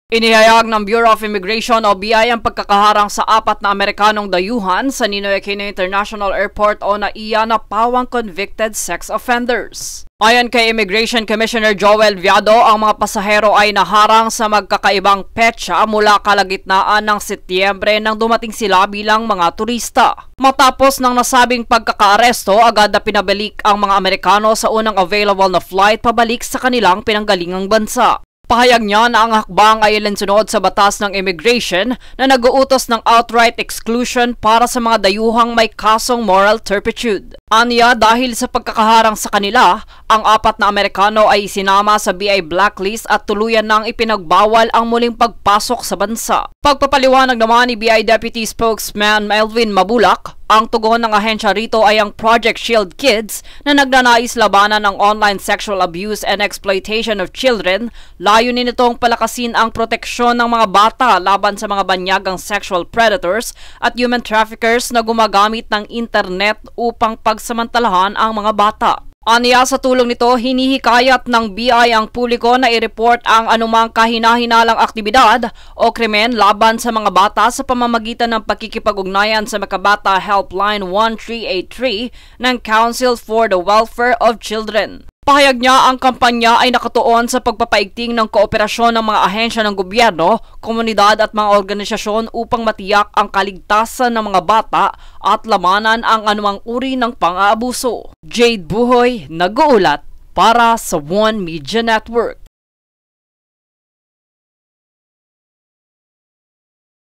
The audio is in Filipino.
Inihayag ng Bureau of Immigration o BI ang pagkakaharang sa 4 na Amerikanong dayuhan sa Ninoy Aquino International Airport o NAIA na pawang convicted sex offenders. Ayon kay Immigration Commissioner Joel Viado, ang mga pasahero ay naharang sa magkakaibang petsa mula kalagitnaan ng Setyembre nang dumating sila bilang mga turista. Matapos ng nasabing pagkakaaresto, agad na pinabalik ang mga Amerikano sa unang available na flight pabalik sa kanilang pinanggalingang bansa. Pahayag niya na ang hakbang ay ilinsunod sa batas ng immigration na nag-uutos ng outright exclusion para sa mga dayuhang may kasong moral turpitude. Aniya, dahil sa pagkakaharang sa kanila, ang 4 na Amerikano ay isinama sa BI blacklist at tuluyan nang ipinagbawal ang muling pagpasok sa bansa. Pagpapaliwanag naman ni BI Deputy Spokesman Melvin Mabulak, ang tugon ng ahensya rito ay ang Project Shield Kids na nagnanais labanan ng online sexual abuse and exploitation of children. Layunin nitong palakasin ang proteksyon ng mga bata laban sa mga banyagang sexual predators at human traffickers na gumagamit ng internet upang pagsamantalahan ang mga bata. Aniya, sa tulong nito, hinihikayat ng BI ang publiko na i-report ang anumang kahina-hinalang aktibidad o krimen laban sa mga bata sa pamamagitan ng pakikipag-ugnayan sa Makabata Helpline 1383 ng Council for the Welfare of Children. Pahayag niya, ang kampanya ay nakatuon sa pagpapaigting ng kooperasyon ng mga ahensya ng gobyerno, komunidad at mga organisasyon upang matiyak ang kaligtasan ng mga bata at lamanan ang anumang uri ng pang-aabuso. Jade Buhoy, nag-uulat para sa One Media Network.